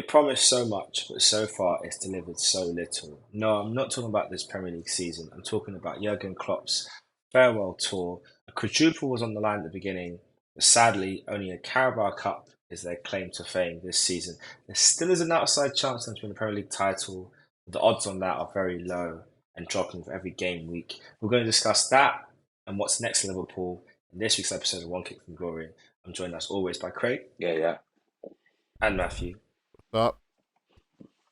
It promised so much, but so far it's delivered so little. No, I'm not talking about this Premier League season. I'm talking about Jurgen Klopp's farewell tour. A quadruple was on the line at the beginning, but sadly, only a Carabao Cup is their claim to fame this season. There still is an outside chance to win the Premier League title, but the odds on that are very low and dropping for every game week. We're going to discuss that and what's next for Liverpool in this week's episode of One Kick from Glory. I'm joined as always by Craig Yeah, yeah. and Matthew. But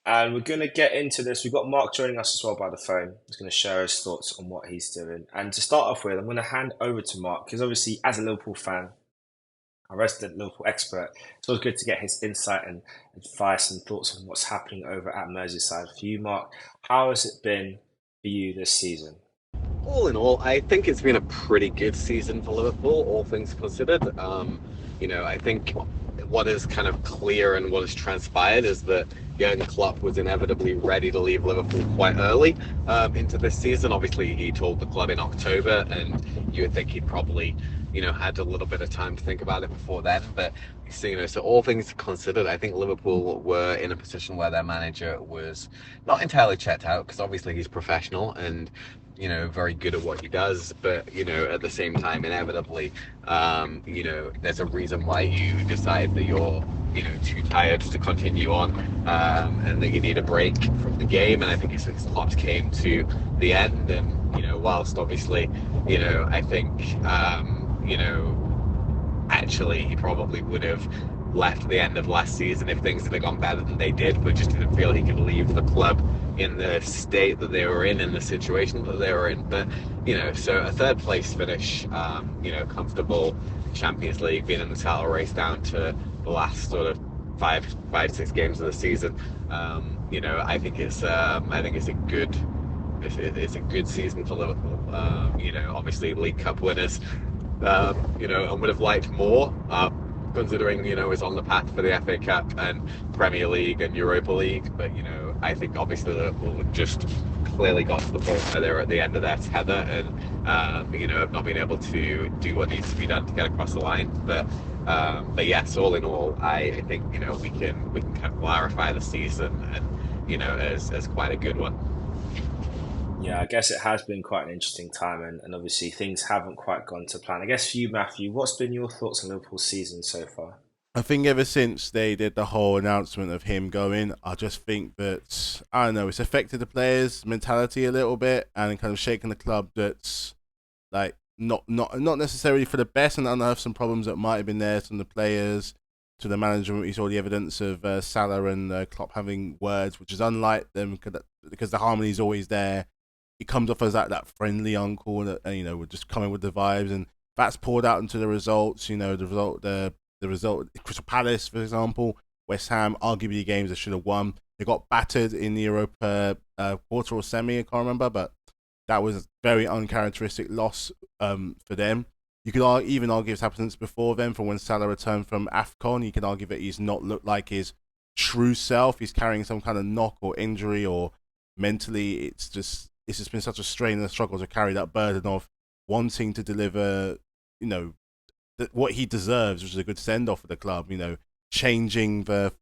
And we're going to get into this. We've got Mark joining us as well by the phone. He's going to share his thoughts on what he's doing. And to start off with, I'm going to hand over to Mark because obviously, as a Liverpool fan, a resident Liverpool expert, it's always good to get his insight and advice and thoughts on what's happening over at Merseyside. For you, Mark, how has it been for you this season? All in all, I think it's been a pretty good season for Liverpool, all things considered. I think what is kind of clear and what has transpired is that Jurgen Klopp was inevitably ready to leave Liverpool quite early into this season. Obviously, he told the club in October, and you would think he'd probably, had a little bit of time to think about it before then. But so all things considered, I think Liverpool were in a position where their manager was not entirely checked out because obviously he's professional and very good at what he does, but at the same time, inevitably, there's a reason why you decide that you're, too tired to continue on, and that you need a break from the game. And I think his loss came to the end, and whilst obviously, I think, actually he probably would have left the end of last season if things had gone better than they did, but just didn't feel he could leave the club in the state that they were in the situation that they were in. But so a third place finish, comfortable Champions League, being in the title race down to the last sort of five, 6 games of the season. I think it's a good season for Liverpool. Obviously League Cup winners, and would have liked more. Considering is on the path for the FA Cup and Premier League and Europa League, but I think obviously Liverpool have just clearly got to the point where they're at the end of their tether and have not been able to do what needs to be done to get across the line. But yes, all in all, I think we can kind of clarify the season and as quite a good one. Yeah, I guess it has been quite an interesting time, and obviously things haven't quite gone to plan. I guess for you, Matthew, what's been your thoughts on Liverpool's season so far? I think ever since they did the whole announcement of him going, I just think that I don't know, it's affected the players' mentality a little bit and kind of shaken the club. That's like not necessarily for the best, and unearthed some problems that might have been there from the players to the management. We saw the evidence of Salah and Klopp having words, which is unlike them because the harmony is always there. He comes off as that friendly uncle that would just come in with the vibes, and that's poured out into the results. The result, Crystal Palace, for example, West Ham, arguably games they should have won. They got battered in the Europa quarter or semi, I can't remember, but that was a very uncharacteristic loss for them. You could even argue it's happened since before then, from when Salah returned from AFCON. You can argue that he's not looked like his true self. He's carrying some kind of knock or injury, or mentally, it's just been such a strain and a struggle to carry that burden of wanting to deliver, what he deserves, which is a good send off for the club. Changing the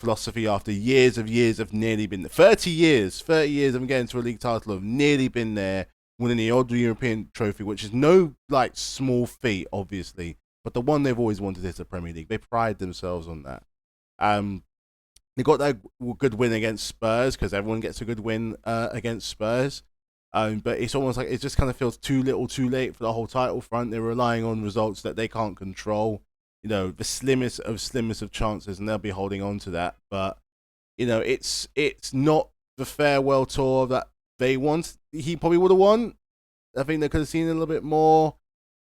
philosophy after years of nearly been 30 years of getting to a league title, of nearly been there, winning the odd European trophy, which is no small feat, obviously, but the one they've always wanted is the Premier League. They pride themselves on that. They got that good win against Spurs because everyone gets a good win against Spurs. But it's almost like it just kind of feels too little too late for the whole title front. They're relying on results that they can't control. The slimmest of chances, and they'll be holding on to that. But, it's not the farewell tour that they want. He probably would have won. I think they could have seen a little bit more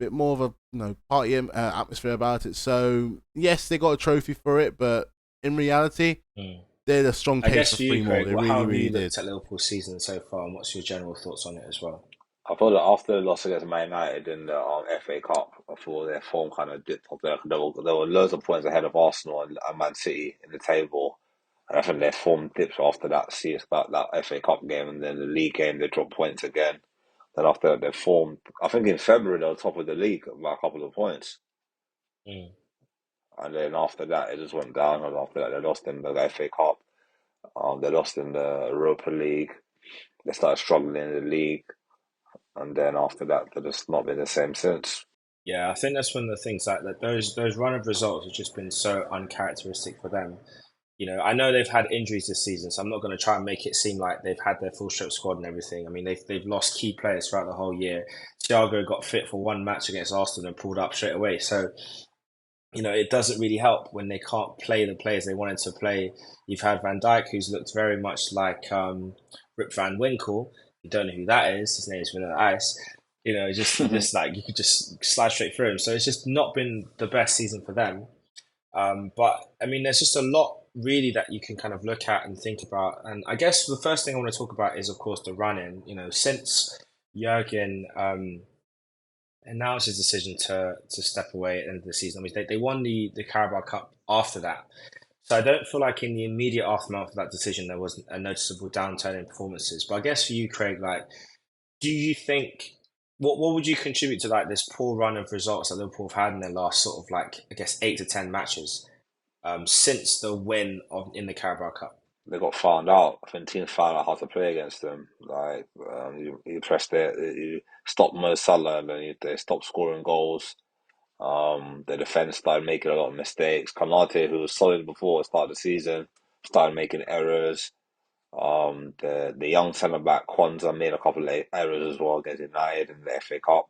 of a party atmosphere about it. So, yes, they got a trophy for it, but in reality, Mm. they're a strong I case guess for for three you, more. Craig, They how really, have you really did. looked at Liverpool's season so far, and what's your general thoughts on it as well? I feel that after the loss against Man United in the FA Cup, I feel their form kind of dipped off there. There were loads of points ahead of Arsenal and Man City in the table. And I think their form dipped after that FA Cup game, and then the league game, they dropped points again. Then after their form, I think in February they were top of the league by a couple of points. Mm. and then after that it just went down. And after that, they lost in the FA Cup. They lost in the Europa League. They started struggling in the league, and then after that, they've just not been the same since. Yeah, I think that's one of the things like that. Those run of results have just been so uncharacteristic for them. I know they've had injuries this season, so I'm not going to try and make it seem like they've had their full strength squad and everything. I mean, they've lost key players throughout the whole year. Thiago got fit for one match against Arsenal and pulled up straight away. So it doesn't really help when they can't play the players they wanted to play. You've had Van Dijk, who's looked very much like Rip Van Winkle. You don't know who that is. His name is Vanilla Ice. Just like you could just slide straight through him. So it's just not been the best season for them. But I mean, there's just a lot really that you can kind of look at and think about. And I guess the first thing I want to talk about is, of course, the run-in. Since Jurgen announced his decision to step away at the end of the season, I mean, they won the Carabao Cup after that. So I don't feel like in the immediate aftermath of that decision there was a noticeable downturn in performances. But I guess for you, Craig, like, do you think what would you contribute to like this poor run of results that Liverpool have had in their last sort of like I guess 8 to 10 matches since the win in the Carabao Cup? They got found out. I think teams found out how to play against them. Like you pressed it, you stopped Mo Salah, and then they stopped scoring goals. The defense started making a lot of mistakes. Konate, who was solid before the start of the season, started making errors. The young centre back Kwanzaa made a couple of errors as well against United in the FA Cup.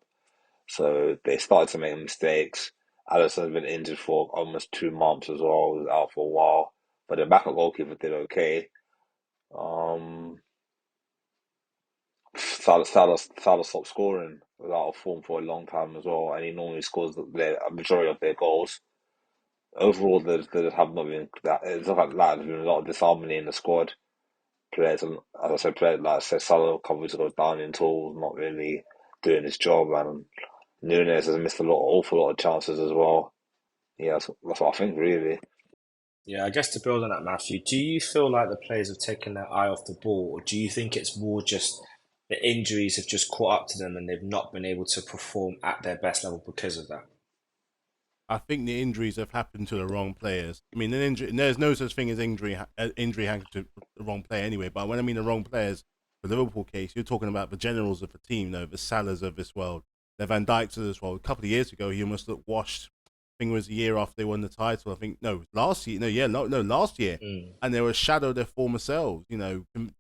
So they started to make mistakes. Alisson's been injured for almost 2 months as well. He was out for a while, but the backup goalkeeper did okay. Um, Salah stopped scoring without a form for a long time as well, and he normally scores a majority of their goals. Overall, there have not been that. It's not like there's been a lot of disharmony in the squad. Players, as I said, players like I said, Salah coverage goes down in tools, not really doing his job, and Nunes has missed awful lot of chances as well. Yeah, that's what I think really. Yeah, I guess to build on that, Matthew, do you feel like the players have taken their eye off the ball, or do you think it's more just the injuries have just caught up to them and they've not been able to perform at their best level because of that? I think the injuries have happened to the wrong players. I mean, an injury. There's no such thing as injury happened to the wrong player anyway. But when I mean the wrong players, for the Liverpool case, you're talking about the generals of the team, the Salahs of this world, the Van Dijks of this world. A couple of years ago, he almost looked washed. I think it was a year after they won the title. I think last year. Last year, and they were shadow their former selves.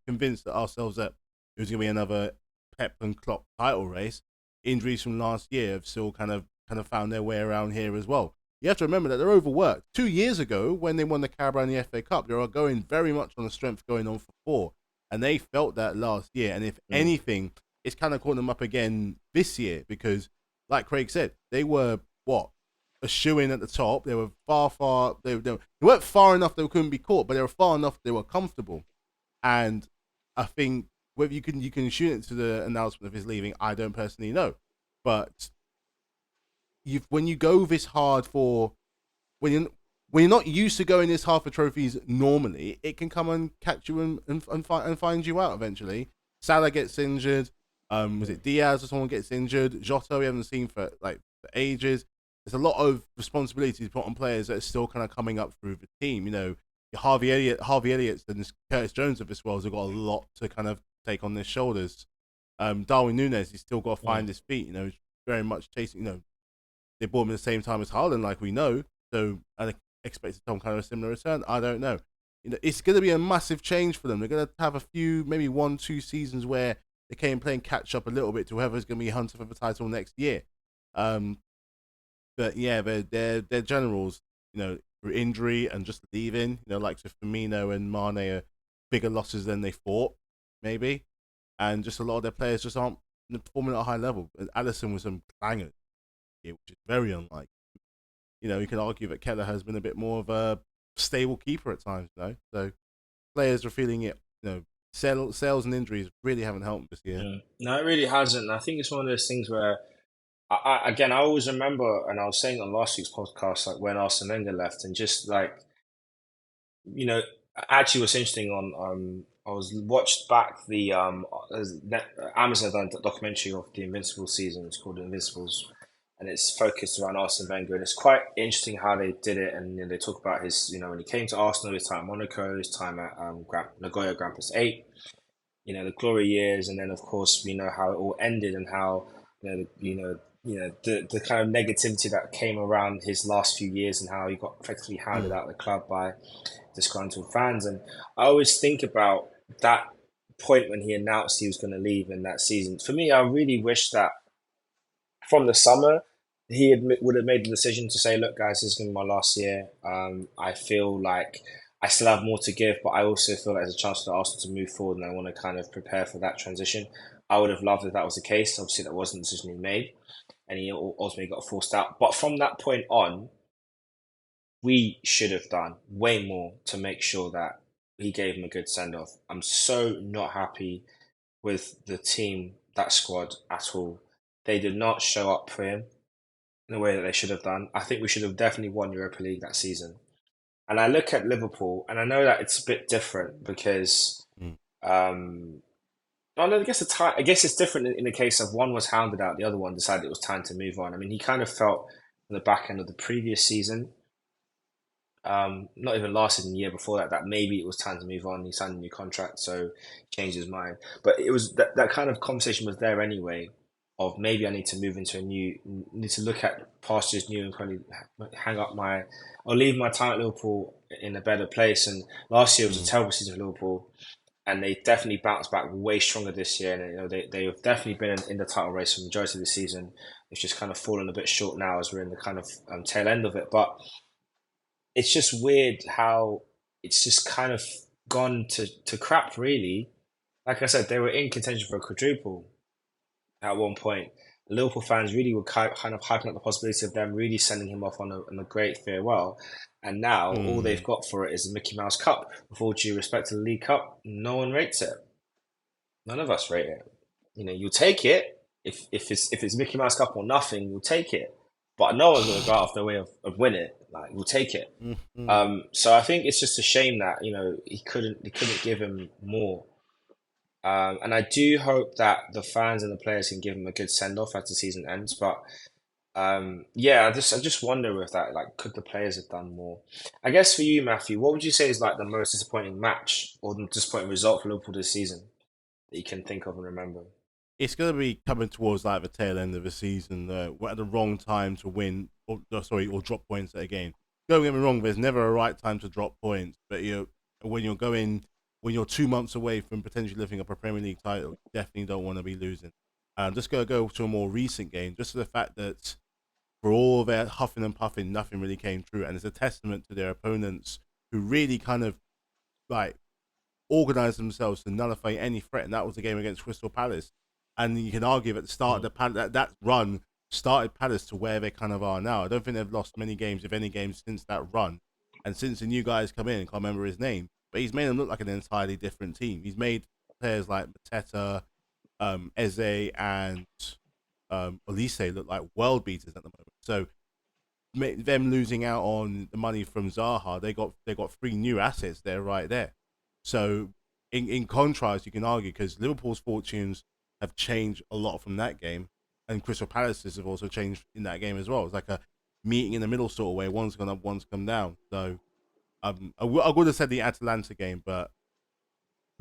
Convinced ourselves that it was going to be another Pep and Klopp title race. Injuries from last year have still kind of found their way around here as well. You have to remember that they're overworked. 2 years ago, when they won the Carabao and the FA Cup, they were going very much on the strength going on for 4. And they felt that last year. And if anything, it's kind of caught them up again this year because, like Craig said, they were, a shoe-in at the top. They were far, they weren't far enough they couldn't be caught, but they were far enough they were comfortable. And I think whether you can shoot it to the announcement of his leaving, I don't personally know. But when you go this hard when you're not used to going this hard for trophies normally, it can come and catch you and find you out eventually. Salah gets injured. Was it Diaz or someone gets injured? Jota we haven't seen for ages. There's a lot of responsibilities put on players that are still kind of coming up through the team. Harvey Elliott's and Curtis Jones of this world have got a lot to kind of take on their shoulders. Darwin Núñez, he's still got to find his feet. He's very much chasing. They bought him at the same time as Haaland, like we know. So I expect some kind of a similar return. I don't know. It's going to be a massive change for them. They're going to have a few, maybe 1-2 seasons where they came playing catch up a little bit to whoever's going to be hunting for the title next year. But yeah, their generals, through injury and just leaving, like Firmino and Mane are bigger losses than they thought, maybe. And just a lot of their players just aren't performing at a high level. Alisson was some clangers, which is very unlike. You can argue that Keller has been a bit more of a stable keeper at times, So players are feeling it. Sales and injuries really haven't helped this year. Yeah. No, it really hasn't. I think it's one of those things where, I always remember, and I was saying on last week's podcast, like when Arsene Wenger left, and just like, actually, what's interesting I was watched back the Amazon done a documentary of the Invincible season. It's called The Invincibles, and it's focused around Arsene Wenger. And it's quite interesting how they did it. And they talk about his, when he came to Arsenal, his time at Monaco, his time at Nagoya Grampus 8, the glory years, and then of course we know how it all ended and how the kind of negativity that came around his last few years and how he got effectively hounded out of the club by disgruntled fans. And I always think about that point when he announced he was going to leave in that season. For me, I really wish that from the summer would have made the decision to say, "Look, guys, this is going to be my last year. I feel like I still have more to give, but I also feel like there's a chance for Arsenal to move forward, and I want to kind of prepare for that transition." I would have loved if that was the case. Obviously, that wasn't the decision he made, and he ultimately got forced out. But from that point on, we should have done way more to make sure that he gave him a good send off. I'm so not happy with the team, that squad at all. They did not show up for him in the way that they should have done. I think we should have definitely won Europa League that season. And I look at Liverpool, and I know that it's a bit different because, I guess it's different in the case of one was hounded out, the other one decided it was time to move on. I mean, he kind of felt in the back end of the previous season, not even last season, the year before that, that maybe it was time to move on. He signed a new contract, so he changed his mind. But it was that kind of conversation was there anyway. Of maybe I need to move into need to look at pastures new and probably or leave my time at Liverpool in a better place. And last year was a terrible season for Liverpool, and they definitely bounced back way stronger this year. And they have definitely been in the title race for the majority of the season. It's just kind of fallen a bit short now as we're in the kind of tail end of it. But it's just weird how it's just kind of gone to crap, really. Like I said, they were in contention for a quadruple at one point. Liverpool fans really were kind of hyping up the possibility of them really sending him off on a great farewell. And now all they've got for it is the Mickey Mouse Cup. With all due respect to the League Cup, no one rates it. None of us rate it. You'll take it if it's Mickey Mouse Cup or nothing, you'll take it. But no one's going to go out of their way of win it. Like, we'll take it. So I think it's just a shame that he couldn't give him more. And I do hope that the fans and the players can give him a good send off as the season ends. But I just wonder with that, like, could the players have done more? I guess for you, Matthew, what would you say is like the most disappointing match or the disappointing result for Liverpool this season that you can think of and remember? It's going to be coming towards like the tail end of the season. We're at the wrong time to win, or drop points at a game. Don't get me wrong, there's never a right time to drop points, but when you're 2 months away from potentially lifting up a Premier League title, you definitely don't want to be losing. I'm just going to go to a more recent game, just to the fact that for all their huffing and puffing, nothing really came true, and it's a testament to their opponents who really kind of like organised themselves to nullify any threat, and that was the game against Crystal Palace. And you can argue that the start of that run started Palace to where they kind of are now. I don't think they've lost many games, if any games, since that run. And since the new guys come in, I can't remember his name, but he's made them look like an entirely different team. He's made players like Mateta, Eze, and Olise look like world beaters at the moment. So them losing out on the money from Zaha, they got three new assets there right there. So in contrast, you can argue, because Liverpool's fortunes have changed a lot from that game, and Crystal Palace's have also changed in that game as well. It's like a meeting in the middle sort of way. One's gone up, one's come down. So I would have said the Atalanta game, but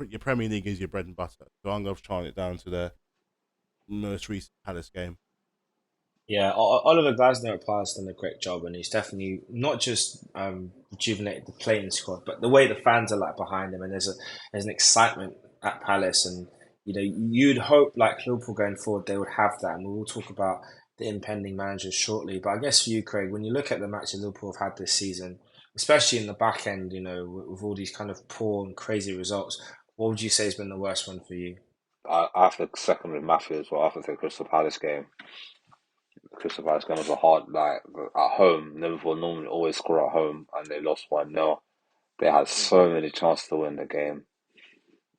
your Premier League is your bread and butter. So I'm going to chant it down to the most recent Palace game. Yeah, Oliver Glasner at Palace done a great job, and he's definitely not just rejuvenated the playing squad, but the way the fans are like behind him, and there's an excitement at Palace, and you'd hope like Liverpool going forward they would have that, and we'll talk about the impending managers shortly. But I guess for you, Craig, when you look at the matches Liverpool have had this season, especially in the back end, with all these kind of poor and crazy results, what would you say has been the worst one for you? I have to second with Matthew as well. I have to say Crystal Palace game. Crystal Palace game was a hard, like, at home. Liverpool normally always score at home, and they lost 1-0. They had so many chances to win the game.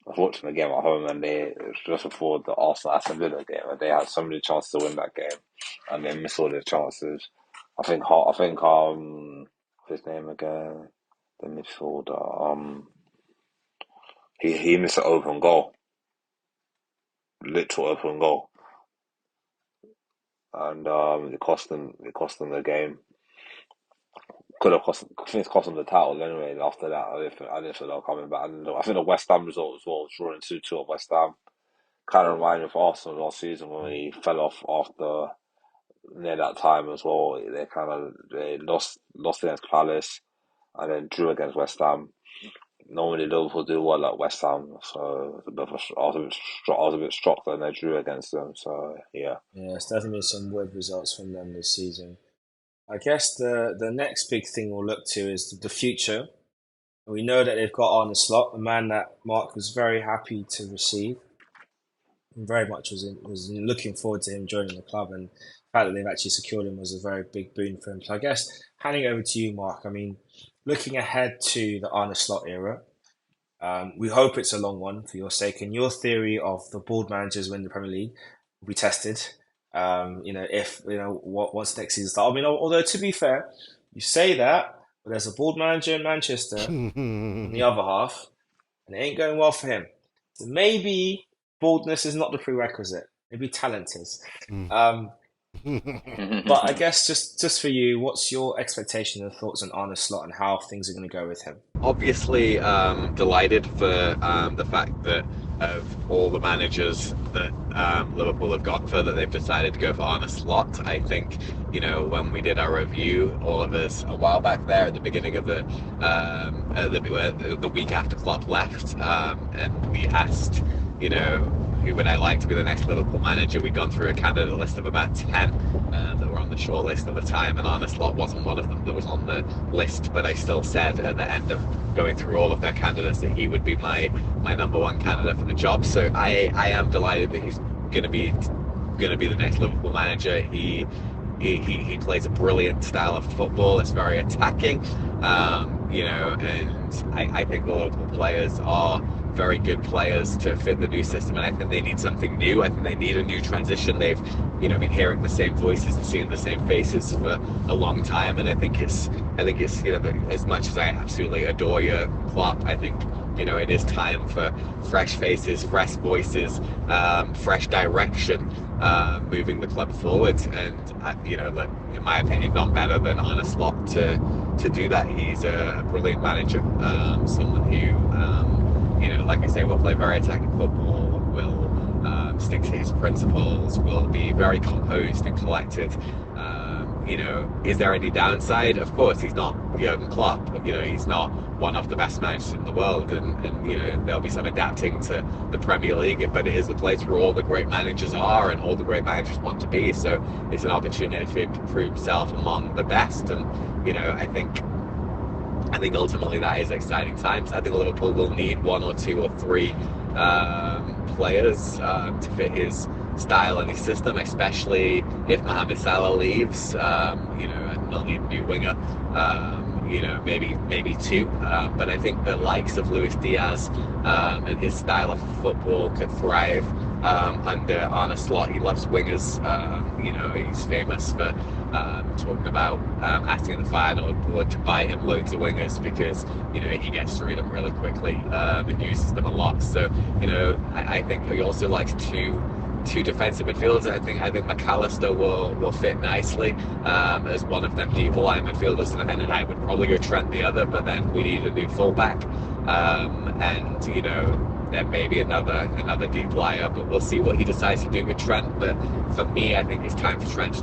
I was watching the game at home, and it was just before the Arsenal Aston Villa game, and they had so many chances to win that game, and they missed all their chances. I think his name again, the midfielder, he missed an open goal, literal open goal. and it cost them the game. Could have cost. I think it's cost them the title anyway. After that, I didn't feel they were coming back. I think the West Ham result as well, drawing 2-2 at West Ham, kind of reminded me of Arsenal last season when we fell off after near that time as well. They lost against Palace and then drew against West Ham. Normally Liverpool do well at West Ham, so I was a bit shocked that they drew against them. So yeah. Yeah, it's definitely some weird results from them this season. I guess the next big thing we'll look to is the future. We know that they've got Arne Slott, a man that Mark was very happy to receive, and very much was looking forward to him joining the club. And the fact that they've actually secured him was a very big boon for him. So I guess handing over to you, Mark. I mean, looking ahead to the Arne Slott era, we hope it's a long one for your sake. And your theory of the board managers win the Premier League will be tested. If once next season starts. I mean, although to be fair, you say that, but there's a board manager in Manchester on the other half, and it ain't going well for him. So maybe boldness is not the prerequisite. Maybe talent is. But I guess just for you, what's your expectation and thoughts on Arne Slot and how things are going to go with him? Obviously, delighted for the fact that of all the managers that Liverpool have gone for, that they've decided to go for Arne Slot. I think, when we did our review, all of us a while back there at the beginning of the week after Klopp left, and we asked, who would I like to be the next Liverpool manager? We'd gone through a candidate list of about 10 that were on the short list at the time, and Arne Slot wasn't one of them that was on the list, but I still said at the end of going through all of their candidates that he would be my number one candidate for the job. So I am delighted that he's going to be the next Liverpool manager. He plays a brilliant style of football. It's very attacking, and I think the Liverpool players are very good players to fit the new system, and I think they need something new. I think they need a new transition. They've been hearing the same voices and seeing the same faces for a long time, and I think it's as much as I absolutely adore your Klopp, I think it is time for fresh faces, fresh voices, fresh direction, moving the club forward. And in my opinion, none better than Arne Slot to do that. He's a brilliant manager, someone who like I say, will play very attacking football, will stick to his principles, will be very composed and collected. Is there any downside? Of course, he's not Jurgen Klopp. He's not one of the best managers in the world, and there'll be some adapting to the Premier League, but it is the place where all the great managers are and all the great managers want to be. So it's an opportunity for him to prove himself among the best, and I think ultimately that is exciting times. I think Liverpool will need one or two or three players to fit his style and his system, especially if Mohamed Salah leaves. And they'll need a new winger. Maybe two. But I think the likes of Luis Diaz and his style of football could thrive under Arne Slot. He loves wingers. He's famous for talking about asking the final board to buy him loads of wingers because he gets through them really quickly and uses them a lot. So I think he also likes two defensive midfielders. I think McAllister will fit nicely as one of them deep line midfielders, and I would probably go Trent the other, but then we need a new fullback, and then maybe another deep liar, but we'll see what he decides to do with Trent. But for me, I think it's time for Trent to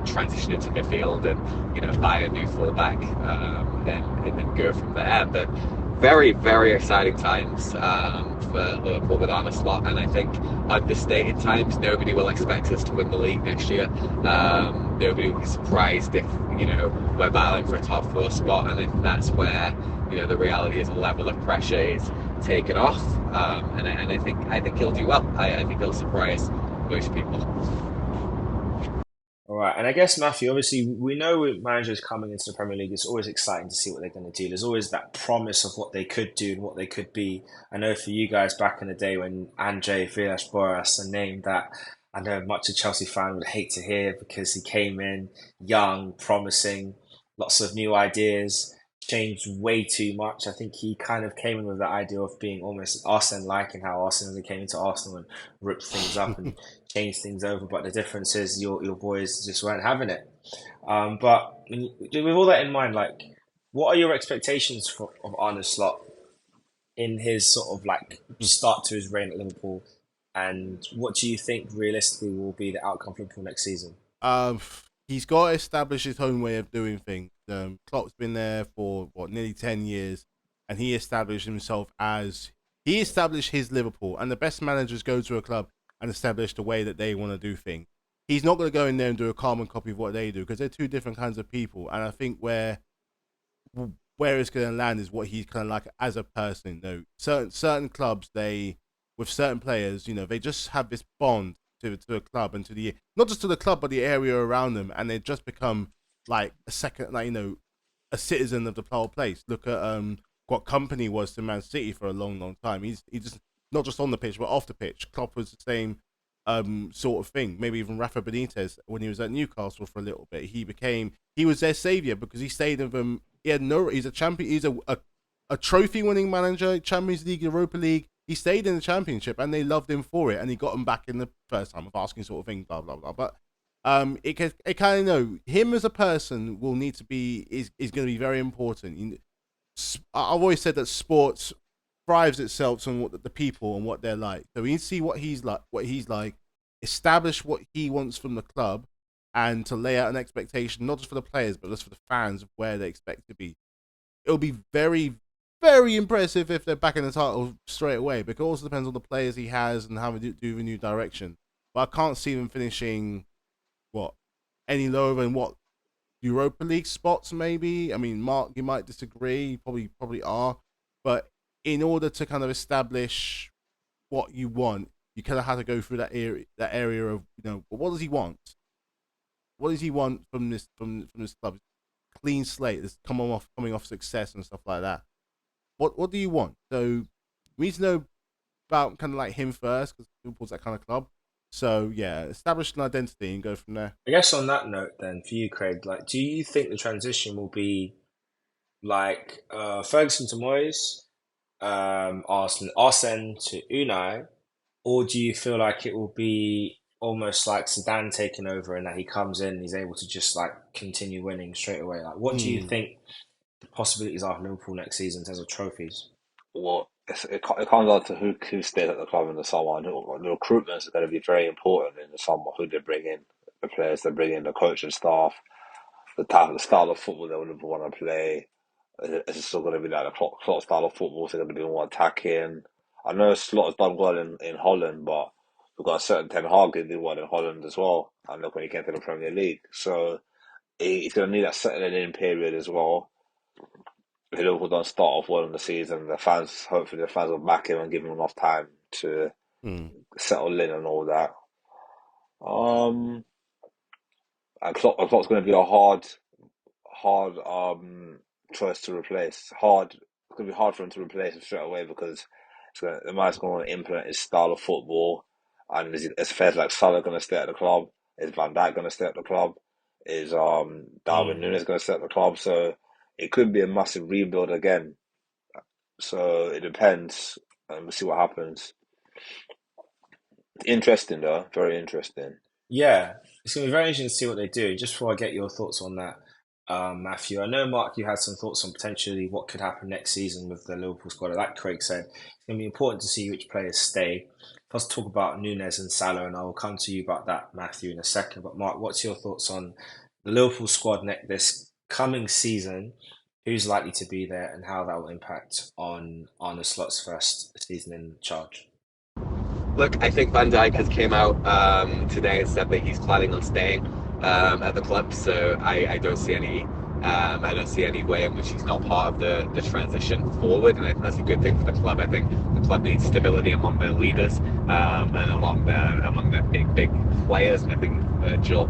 transition into midfield and buy a new fullback and then go from there. But very, very exciting times for Liverpool with Arne Slot, and I think understated times. Nobody will expect us to win the league next year. Nobody will be surprised if we're battling for a top 4 spot, and I think that's where the reality is a level of pressure is taken off, and I think he'll do well. I think he'll surprise most people. All right, and I guess Matthew, obviously, we know with managers coming into the Premier League, it's always exciting to see what they're going to do. There's always that promise of what they could do and what they could be. I know for you guys back in the day when Andre Villas-Boas, a name that I know much of Chelsea fan would hate to hear because he came in young, promising, lots of new ideas, changed way too much. I think he kind of came in with the idea of being almost Arsene-like, and how Arsenal came into Arsenal and ripped things up and changed things over. But the difference is your boys just weren't having it. But with all that in mind, like, what are your expectations of Arne Slot in his sort of like start to his reign at Liverpool, and what do you think realistically will be the outcome for Liverpool next season? Um, he's got to establish his own way of doing things. Klopp's been there for nearly 10 years, and he established himself as he established his Liverpool. And the best managers go to a club and establish the way that they want to do things. He's not going to go in there and do a carbon copy of what they do, because they're two different kinds of people. And I think where it's going to land is what he's kind of like as a person. Certain clubs, they with certain players, they just have this bond to a club and to the, not just to the club but the area around them, and they just become like a second, like, a citizen of the whole place. Look at what Company was to Man City for a long time. He just, not just on the pitch but off the pitch. Klopp was the same sort of thing. Maybe even Rafa Benitez, when he was at Newcastle for a little bit, he was their savior because he stayed with them. He's a champion. He's a trophy winning manager, Champions League, Europa League. He stayed in the Championship and they loved him for it, and he got him back in the first time of asking, sort of thing, blah blah blah. But it kind of him as a person will need to be is going to be very important. I've always said that sports thrives itself on what the people and what they're like. So we need to see what he's like, establish what he wants from the club, and to lay out an expectation not just for the players but just for the fans of where they expect to be. It'll be very, very impressive if they're back in the title straight away, because it also depends on the players he has and how we do the new direction. But I can't see them finishing any lower than Europa League spots maybe. I mean, Mark, you might disagree, you probably are, but in order to kind of establish what you want, you kind of have to go through that area of, what does he want? What does he want from this club? Clean slate, this coming off success and stuff like that. What do you want? So we need to know about kind of like him first, because Liverpool's that kind of club. So yeah, establish an identity and go from there. I guess on that note, then, for you, Craig, like, do you think the transition will be like Ferguson to Moyes, Arsene to Unai, or do you feel like it will be almost like Zidane taking over, and that he comes in and he's able to just like continue winning straight away? Like, what do you think the possibilities are for Liverpool next season in terms of trophies? Well, it comes down to who stays at the club in the summer, and the recruitment is going to be very important in the summer. Who they bring in, the players they bring in, the coaching staff, the style of football they would want to play. Is it still going to be like the Klopp style of football? Is it going to be more attacking? I know Slot has done well in Holland, but we've got a certain Ten Hag who did well in Holland as well. And look when he came to the Premier League, so he's going to need that settling in period as well. If Liverpool don't start off well in the season, hopefully the fans will back him and give him enough time to settle in and all that. And Klopp's going to be a hard choice to replace. It's going to be hard for him to replace him straight away, because the man's going to implement his style of football. And it's fair like Salah going to stay at the club? Is Van Dijk going to stay at the club? Is Darwin Núñez going to stay at the club? So it could be a massive rebuild again. So it depends, and we'll see what happens. Interesting though, very interesting. Yeah, it's going to be very interesting to see what they do. Just before I get your thoughts on that, Matthew, I know, Mark, you had some thoughts on potentially what could happen next season with the Liverpool squad. Like Craig said, it's going to be important to see which players stay. Let's talk about Núñez and Salah, and I will come to you about that, Matthew, in a second. But Mark, what's your thoughts on the Liverpool squad this coming season? Who's likely to be there, and how that will impact on Arne Slot's first season in charge? Look, I think Van Dijk has came out today and said that he's planning on staying at the club. So I don't see any way in which he's not part of the transition forward, and I think that's a good thing for the club. I think the club needs stability among their leaders and among their big players, and I think Virgil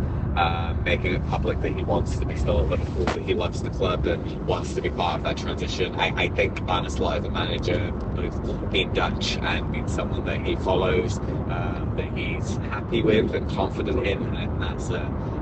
making it public that he wants to be still at Liverpool, that he loves the club and wants to be part of that transition. I think Arne Slot as a manager, both being Dutch and being someone that he follows, that he's happy with and confident in, and that's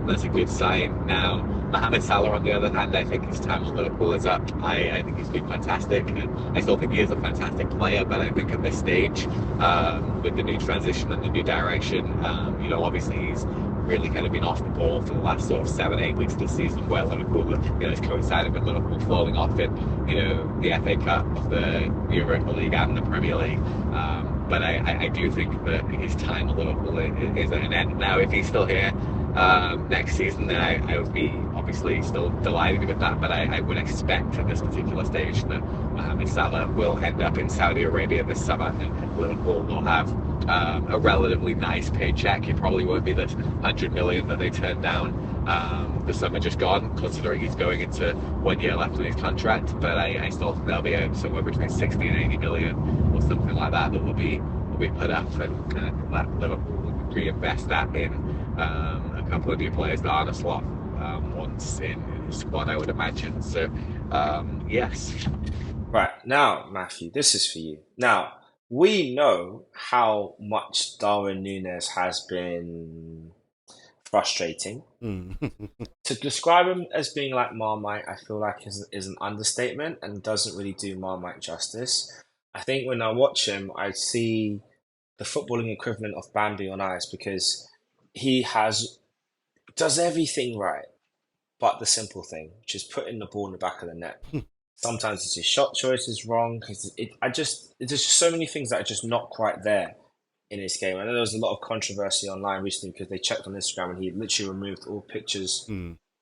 That's a good sign. Now, Mohamed Salah, on the other hand, I think his time at Liverpool is up. I think he's been fantastic. And I still think he is a fantastic player, but I think at this stage, with the new transition and the new direction, obviously he's really kind of been off the ball for the last sort of 7-8 weeks of the season, where Liverpool, has coincided with Liverpool falling off in, the FA Cup, the Europa League, and the Premier League. But I do think that his time at Liverpool is at an end now. If he's still here next season, then I would be obviously still delighted with that. But I would expect at this particular stage that Mohamed Salah will end up in Saudi Arabia this summer, and Liverpool will have a relatively nice paycheck. It probably won't be the 100 million that they turned down the summer just gone, considering he's going into 1 year left on his contract. But I still think they'll be somewhere between 60 and 80 million or something like that will be put up, and that Liverpool will reinvest that in a couple of new players that Arne Slott wants in his squad, I would imagine. So yes. Right, now, Matthew, this is for you. Now, we know how much Darwin Núñez has been frustrating. To describe him as being like Marmite, I feel like is an understatement and doesn't really do Marmite justice. I think when I watch him, I see the footballing equivalent of Bambi on ice, because he does everything right, but the simple thing, which is putting the ball in the back of the net. Sometimes it's his shot choice is wrong. There's just so many things that are just not quite there in his game. I know there was a lot of controversy online recently because they checked on Instagram and he literally removed all pictures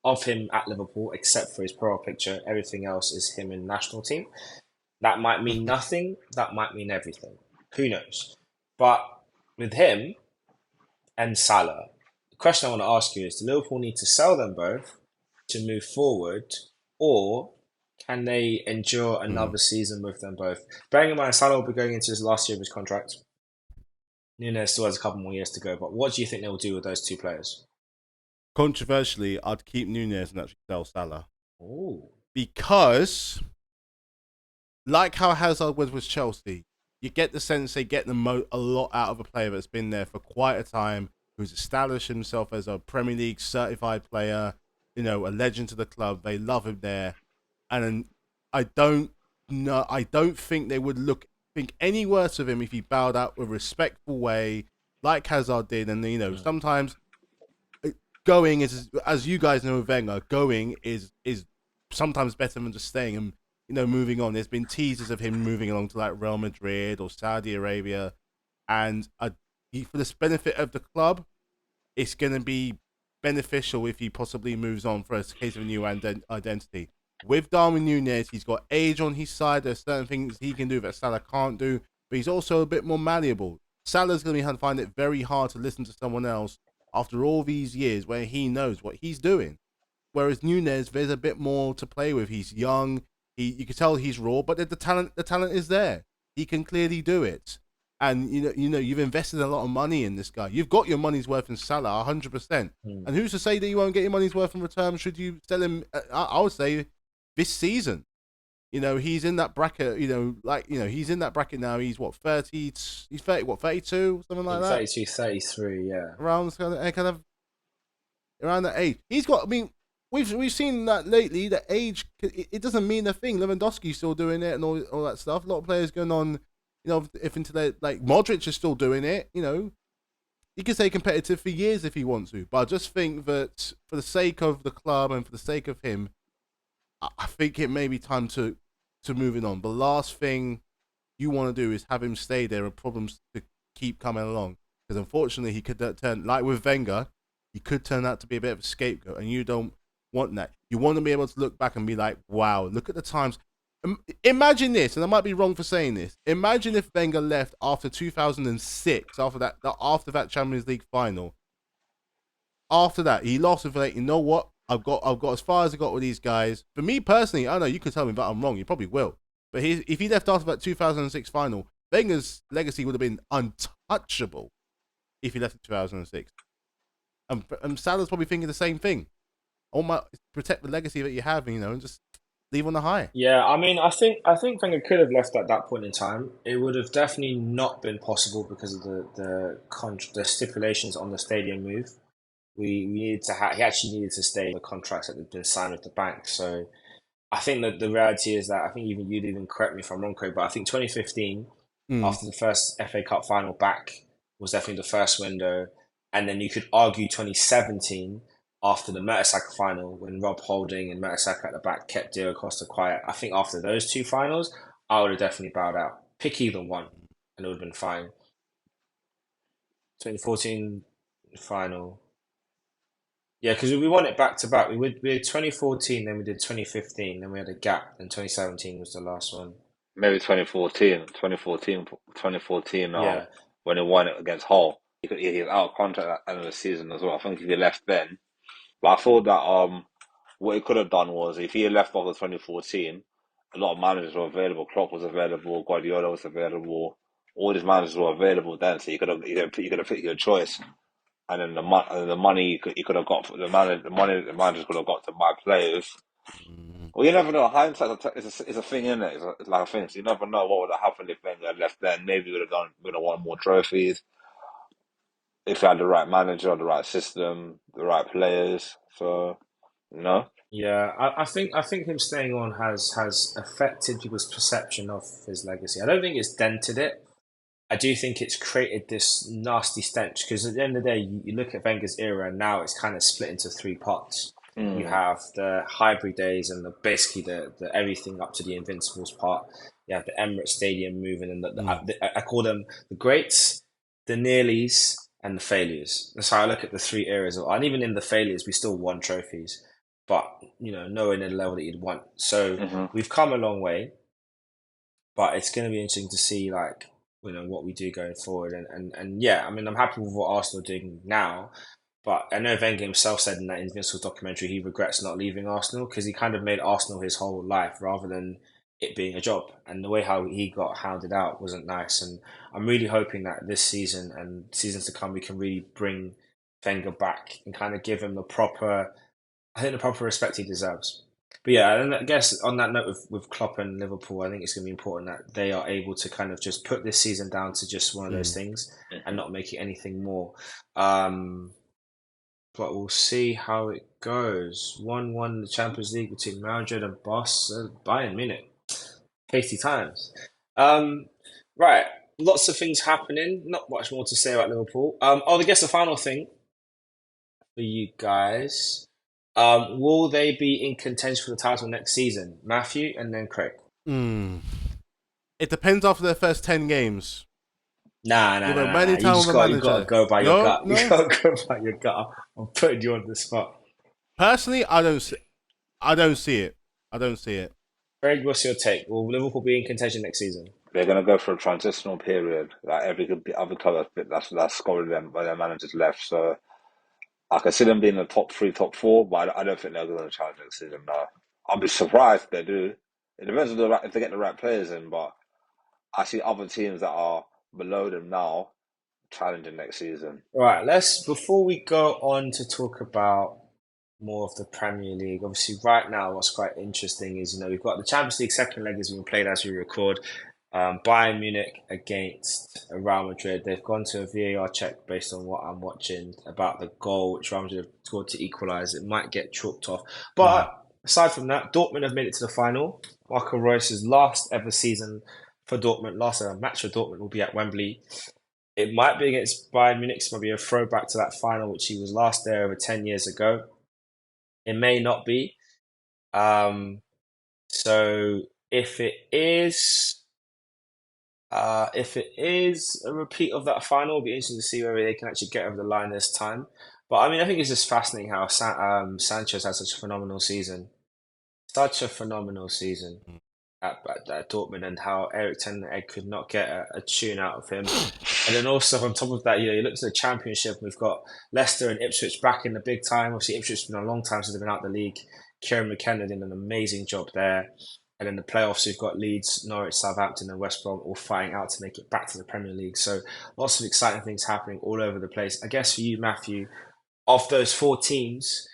of him at Liverpool except for his profile picture. Everything else is him in the national team. That might mean nothing. That might mean everything. Who knows? But with him and Salah, the question I want to ask you is, do Liverpool need to sell them both to move forward, or can they endure another season with them both? Bearing in mind, Salah will be going into his last year of his contract. Núñez still has a couple more years to go, but what do you think they will do with those two players? Controversially, I'd keep Núñez and actually sell Salah. Ooh. Because, like how Hazard was with Chelsea, you get the sense they get a lot out of a player that's been there for quite a time, who's established himself as a Premier League certified player, a legend to the club. They love him there. And I don't think they would think any worse of him if he bowed out with a respectful way, like Hazard did. And sometimes going is, as you guys know, with Wenger, going is sometimes better than just staying and moving on. There's been teasers of him moving along to like Real Madrid or Saudi Arabia, and for the benefit of the club, it's going to be beneficial if he possibly moves on for a case of a new identity. With Darwin Núñez, he's got age on his side. There's certain things he can do that Salah can't do, but he's also a bit more malleable. Salah's going to find it very hard to listen to someone else after all these years where he knows what he's doing. Whereas Núñez, there's a bit more to play with. He's young. You can tell he's raw, but the talent is there. He can clearly do it. And you've invested a lot of money in this guy. You've got your money's worth in Salah, 100%. And who's to say that you won't get your money's worth in return? Should you sell him? I would say this season. He's in that bracket. He's in that bracket now. He's what, 30? He's 30. What, 32? Something like that. 32, 33. Yeah. Around around that age. He's got. I mean, we've seen that lately. That age, it doesn't mean a thing. Lewandowski's still doing it and all that stuff. A lot of players going on. If into like Modric is still doing it. He can stay competitive for years if he wants to. But I just think that for the sake of the club and for the sake of him, I think it may be time to moving on. The last thing you want to do is have him stay there and problems to keep coming along. Because unfortunately, he could turn, like with Wenger, he could turn out to be a bit of a scapegoat, and you don't want that. You want to be able to look back and be like, wow, look at the times. Imagine this, and I might be wrong for saying this. Imagine if Wenger left after 2006, after that Champions League final. After that, he lost with like, you know what? I've got as far as I got with these guys. For me personally, I know you could tell me that I'm wrong. You probably will. But if he left after that 2006 final, Wenger's legacy would have been untouchable if he left in 2006. And Salah's probably thinking the same thing. Protect the legacy that you have, and just leave on the high. Yeah, I mean, I think Wenger could have left at that point in time. It would have definitely not been possible because of the stipulations on the stadium move. we needed to he actually needed to stay in the contracts that had been signed with the bank. So I think that the reality is that I think even you'd even correct me if I'm wrong, Craig, but I think 2015, Mm. after the first FA Cup final back, was definitely the first window. And then you could argue 2017 after the Mertesacker final when Rob Holding and Mertesacker at the back kept Diego Costa quiet. I think after those two finals, I would have definitely bowed out. Pick either one and it would have been fine. 2014 final. Yeah, because we won it back to back. We did 2014, then we did 2015, then we had a gap, and 2017 was the last one. Maybe 2014, Yeah, when he won it against Hull. He was out of contract at the end of the season as well. I think if he left then, but I thought that what he could have done was if he had left after 2014, a lot of managers were available. Klopp was available, Guardiola was available. All these managers were available then, so you could have picked your choice. And then the money you could have got for the managers could have got to buy players. Well, you never know. Hindsight is a thing, isn't it? It's like a thing. So you never know what would have happened if Wenger had left then. Maybe we would have won more trophies if we had the right manager, the right system, the right players. So, yeah. I think him staying on has affected people's perception of his legacy. I don't think it's dented it. I do think it's created this nasty stench because at the end of the day, you look at Wenger's era and now it's kind of split into three parts. You Mm, have the hybrid days and basically the everything up to the Invincibles part. You have the Emirates Stadium moving and I call them the greats, the nearlies, and the failures. That's how I look at the three eras. And even in the failures, we still won trophies, but nowhere near the level that you'd want. So hmm we've come a long way, but it's going to be interesting to see like what we do going forward. And yeah, I mean, I'm happy with what Arsenal are doing now, but I know Wenger himself said in that Invincible documentary he regrets not leaving Arsenal because he kind of made Arsenal his whole life rather than it being a job. And the way how he got hounded out wasn't nice. And I'm really hoping that this season and seasons to come we can really bring Wenger back and kind of give him the proper respect he deserves. But yeah, and I guess on that note with Klopp and Liverpool, I think it's going to be important that they are able to kind of just put this season down to just one of those things and not make it anything more. Um, but we'll see how it goes. 1-1 the Champions League between Madrid and Bayern Munich. Tasty times. Um, right, lots of things happening. Not much more to say about Liverpool. I guess the final thing for you guys. Will they be in contention for the title next season? Matthew and then Craig. Mm. It depends after their first 10 games. Nah. With a You Manny just with a got you got to manager. go by your No, gut. You no. got to go by your gut. I'm putting you on the spot. Personally, I don't see it. I don't see it. Craig, what's your take? Will Liverpool be in contention next season? they're going to go for a transitional period. Like every other club that's scored them, but their managers left. So I can see them being in the top three, top four, but I don't think they're going to challenge next season. No, I'll be surprised if they do. It depends on if they get the right players in, but I see other teams that are below them now challenging next season. Right, before we go on to talk about more of the Premier League, obviously right now what's quite interesting is, we've got the Champions League second leg is being played as we record. Bayern Munich against Real Madrid. They've gone to a VAR check based on what I'm watching about the goal which Real Madrid scored to equalise. It might get chalked off. But aside from that, Dortmund have made it to the final. Marco Reus's last ever season for Dortmund, last ever match for Dortmund will be at Wembley. It might be against Bayern Munich. It might be a throwback to that final, which he was last there over 10 years ago. It may not be. So if it is a repeat of that final, it'll be interesting to see whether they can actually get over the line this time. But I mean, I think it's just fascinating how Sanchez had such a phenomenal season. Such a phenomenal season at Dortmund, and how Eric Ten Hag could not get a tune out of him. And then also on top of that, you look to the Championship, we've got Leicester and Ipswich back in the big time. Obviously, Ipswich has been a long time since they've been out of the league. Kieran McKenna did an amazing job there. And in the playoffs, we've got Leeds, Norwich, Southampton, and West Brom all fighting out to make it back to the Premier League. So lots of exciting things happening all over the place. I guess for you, Matthew, of those four teams,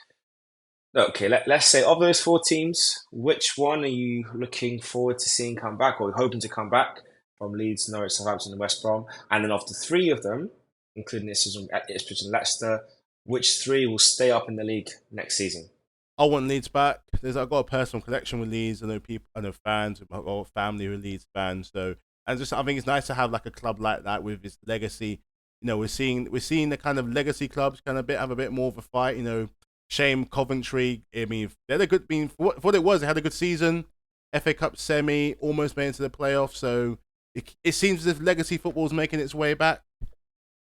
okay, let's say of those four teams, which one are you looking forward to seeing come back or hoping to come back from Leeds, Norwich, Southampton, and West Brom? And then of the three of them, including Ipswich and Leicester, which three will stay up in the league next season? I want Leeds back. I've got a personal connection with Leeds. I know people, I know fans. I've got family who are Leeds fans. So, and just I think it's nice to have like a club like that with its legacy. You know, we're seeing the kind of legacy clubs kind of have a bit more of a fight. You know, shame Coventry. I mean, they're a good. I mean, for what it was, they had a good season. FA Cup semi, almost made it to the playoffs. So it seems as if legacy football is making its way back.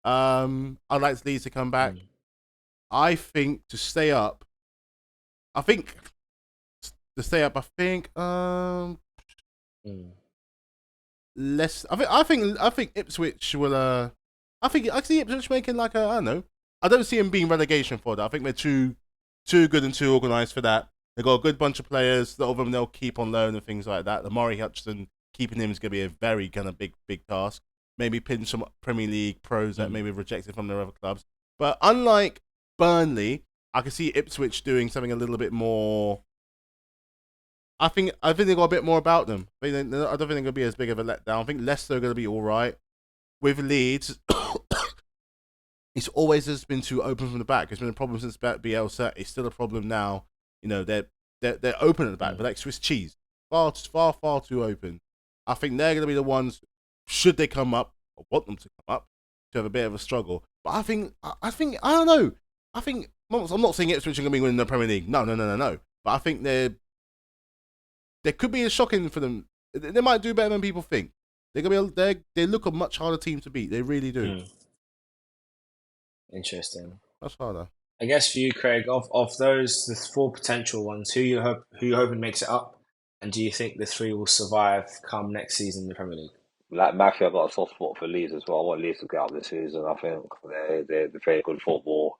I'd like Leeds to come back. I think to stay up. I think to stay up. I think less. I think Ipswich will. I see Ipswich making like I don't know. I don't see them being relegation for that. I think they're too good and too organised for that. They've got a good bunch of players. A lot of them they'll keep on loan and things like that. The Murray Hutchinson keeping him is going to be a very kind of big task. Maybe pin some Premier League pros that maybe rejected from their other clubs. But unlike Burnley, I can see Ipswich doing something a little bit more. I think they got a bit more about them. I don't think they're going to be as big of a letdown. I think Leicester are going to be all right. With Leeds, it's always just been too open from the back. It's been a problem since Bielsa. It's still a problem now. You know, they're open at the back, but like Swiss cheese, far too open. I think they're going to be the ones. Should they come up, I want them to come up, to have a bit of a struggle. But I think I don't know. I'm not saying Ipswich are going to be winning the Premier League. No. But I think there could be a shocking for them. They might do better than people think. They look a much harder team to beat. They really do. Interesting. That's harder. I guess for you, Craig, of those, the four potential ones, who you hoping makes it up, and do you think the three will survive come next season in the Premier League? Like Matthew, I've got a soft spot for Leeds as well. I want Leeds to get up this season. I think they play good football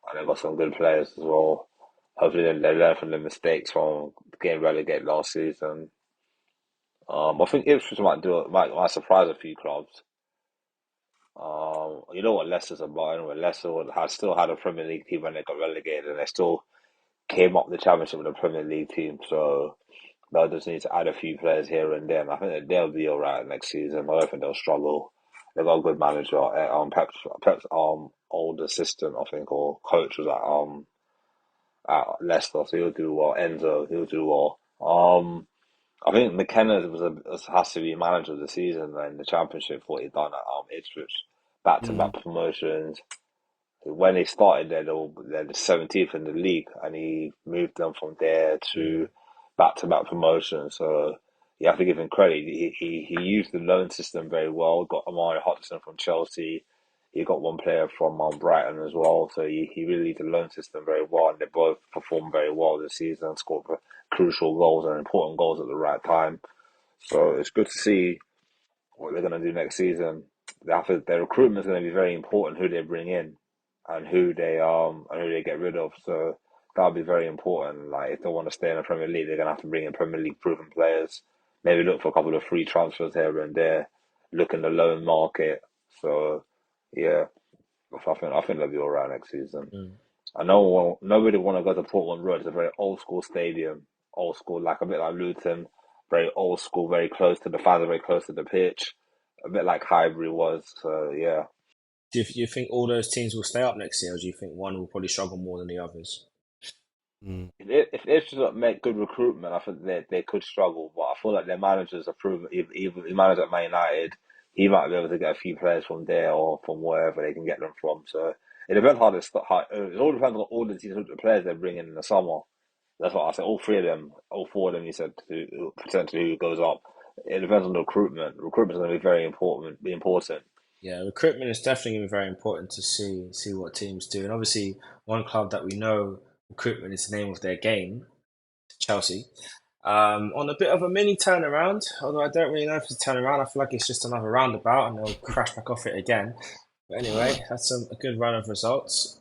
and they've got some good players as well. Hopefully they learn from the mistakes from getting relegated last season. I think Ipswich might surprise a few clubs. You know what Leicester's about anyway. Leicester still had a Premier League team when they got relegated, and they still came up the championship with a Premier League team. So they'll just need to add a few players here and there. And I think that they'll be all right next season. I don't think they'll struggle. They've got a good manager. Pep's old assistant, I think, or coach was at Leicester, so he'll do well. Enzo, he'll do well. I think McKenna has to be manager of the season in the championship for what he done at Ipswich, back to back promotions. When they started there, they're the 17th in the league, and he moved them from there to back to back promotions. So you have to give him credit. He used the loan system very well. Got Amari Hutchinson from Chelsea. He got one player from Brighton as well. So he really used the loan system very well, and they both performed very well this season. Scored crucial goals and important goals at the right time. So it's good to see what they're going to do next season. Their recruitment is going to be very important. Who they bring in, and who they get rid of. So that'll be very important. Like if they want to stay in the Premier League, they're going to have to bring in Premier League proven players. Maybe look for a couple of free transfers here and there. Look in the loan market. So yeah, I think they'll be all right next season. I know nobody want to go to Portland Road. It's a very old school stadium, old school, like a bit like Luton, very old school, very close to the fans, are very close to the pitch, a bit like Highbury was. So yeah, Do you think all those teams will stay up next year, or do you think one will probably struggle more than the others? if they just make good recruitment, I think they could struggle. But I feel like their managers are proven. Even the manager at Man United, he might be able to get a few players from there or from wherever they can get them from. So it depends how they start. It all depends on all the players they bring in the summer. That's what I said. All three of them, all four of them, you said potentially who goes up. It depends on the recruitment. Recruitment is going to be very important. Yeah, recruitment is definitely going to be very important to see what teams do. And obviously, one club that we know recruitment is the name of their game, Chelsea. On a bit of a mini turnaround, although I don't really know if it's a turnaround. I feel like it's just another roundabout and they'll crash back off it again. But anyway, that's a good run of results.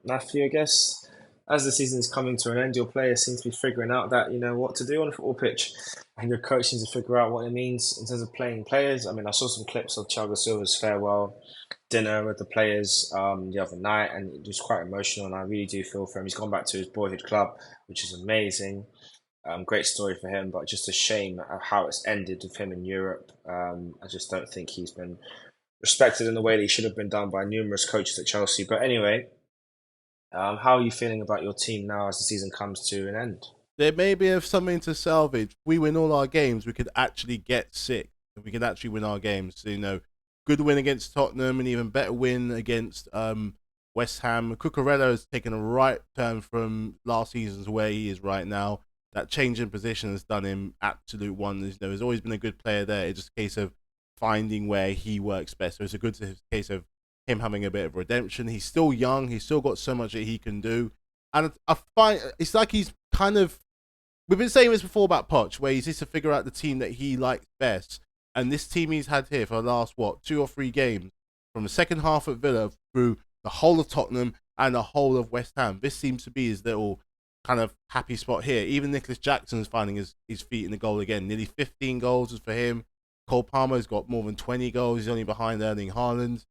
Matthew, I guess, as the season is coming to an end, your players seem to be figuring out that, what to do on a football pitch. And your coach seems to figure out what it means in terms of playing players. I mean, I saw some clips of Thiago Silva's farewell dinner with the players the other night, and it was quite emotional, and I really do feel for him. He's gone back to his boyhood club, which is amazing. Great story for him, but just a shame of how it's ended with him in Europe. I just don't think he's been respected in the way that he should have been done by numerous coaches at Chelsea. But anyway, How are you feeling about your team now as the season comes to an end? There may be something to salvage. If we win all our games, we could actually get sick. We could actually win our games. So, good win against Tottenham, an even better win against West Ham. Cucurella has taken a right turn from last season to where he is right now. That change in position has done him absolute wonders. He's always been a good player there. It's just a case of finding where he works best. So it's a good case of him having a bit of redemption. He's still young. He's still got so much that he can do. And I find it's like he's kind of. We've been saying this before about Poch, where he's just to figure out the team that he likes best. And this team he's had here for the last, 2 or 3 games, from the second half at Villa through the whole of Tottenham and the whole of West Ham. This seems to be his little kind of happy spot here. Even Nicholas Jackson's finding his feet in the goal again. Nearly 15 goals is for him. Cole Palmer's got more than 20 goals. He's only behind Erling Haaland.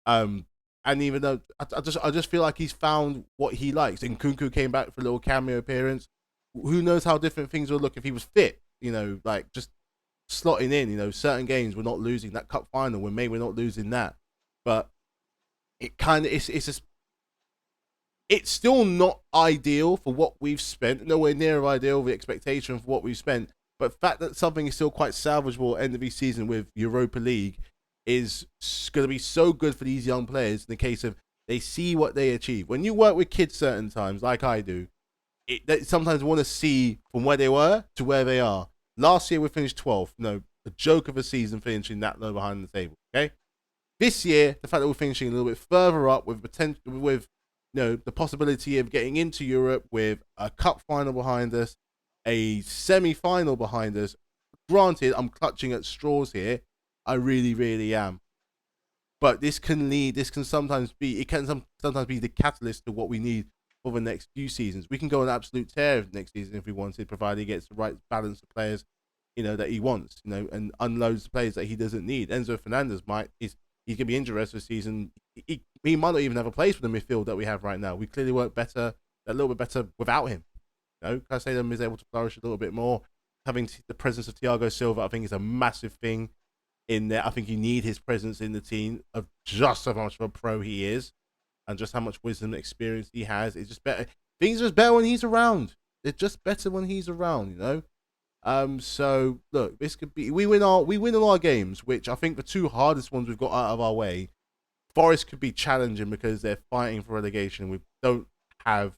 And even though I just feel like he's found what he likes. And Nkunku came back for a little cameo appearance. Who knows how different things will look if he was fit, like just slotting in, certain games we're not losing. That cup final, when maybe we're not losing that. But it kind of, it's still not ideal for what we've spent, nowhere near ideal, the expectation for what we've spent. But the fact that something is still quite salvageable at the end of the season with Europa League is going to be so good for these young players in the case of they see what they achieve. When you work with kids certain times, like I do, they sometimes want to see from where they were to where they are. Last year we finished 12th. A joke of a season finishing that low behind the table. Okay, this year the fact that we're finishing a little bit further up with potential, with the possibility of getting into Europe with a cup final behind us, a semi-final behind us. Granted, I'm clutching at straws here. I really, really am. But this can sometimes be the catalyst to what we need for the next few seasons. We can go on an absolute tear next season if we wanted, provided he gets the right balance of players, that he wants, and unloads the players that he doesn't need. Enzo Fernandez he's going to be injured the rest of the season. He might not even have a place for the midfield that we have right now. We clearly work a little bit better without him. Caicedo is able to flourish a little bit more. Having the presence of Thiago Silva, I think, is a massive thing in there. I think you need his presence in the team of just how much of a pro he is and just how much wisdom and experience he has. It's just better. Things are just better when he's around. They're just better when he's around, So look, this could be we win all our games, which I think the 2 hardest ones we've got out of our way. Forest could be challenging because they're fighting for relegation. We don't have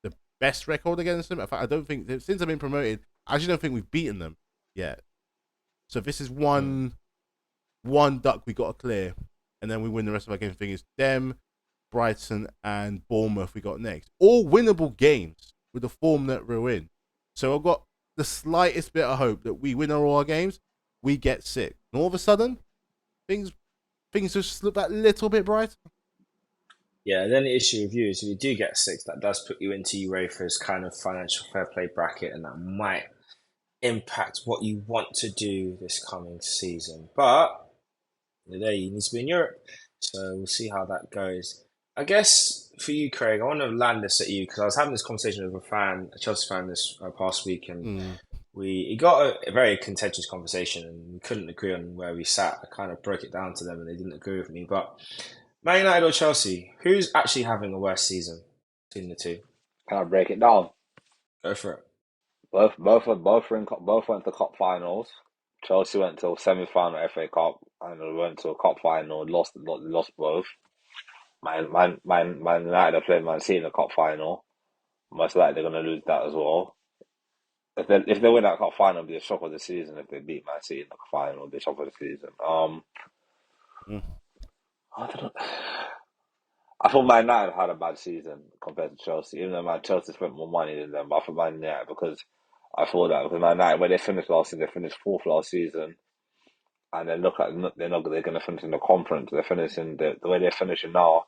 the best record against them. In fact, I don't think since they've been promoted, I actually don't think we've beaten them yet. So this is one duck we got to clear, and then we win the rest of our games. Thing is them, Brighton, and Bournemouth we got next. All winnable games with the form that we're in. So I've got the slightest bit of hope that we win all our games, we get sick. And all of a sudden, things just look that little bit brighter. Yeah, then the issue with you is if you do get 6, that does put you into UEFA's kind of financial fair play bracket, and that might impact what you want to do this coming season. But there, you need to be in Europe, so we'll see how that goes. I guess for you, Craig, I want to land this at you because I was having this conversation with a Chelsea fan this past week, and it got a very contentious conversation, and we couldn't agree on where we sat. I kind of broke it down to them, and they didn't agree with me. But Man United or Chelsea, who's actually having a worse season between the two? Can I break it down? Go for it. Both went to cup finals. Chelsea went to a semi-final FA Cup and we went to a cup final. Lost both. Man United are playing Man City in the cup final. Most likely they're going to lose that as well. If they win that cup final, it'll be a shock of the season. If they beat Man City in the final, it'll be a shock of the season. I don't know. I thought Man United had a bad season compared to Chelsea, even though Chelsea spent more money than them. But I thought Man United because Man United when they finished last season, they finished 4th last season, and then look like they're going to finish in the conference. They're finishing the way they're finishing now.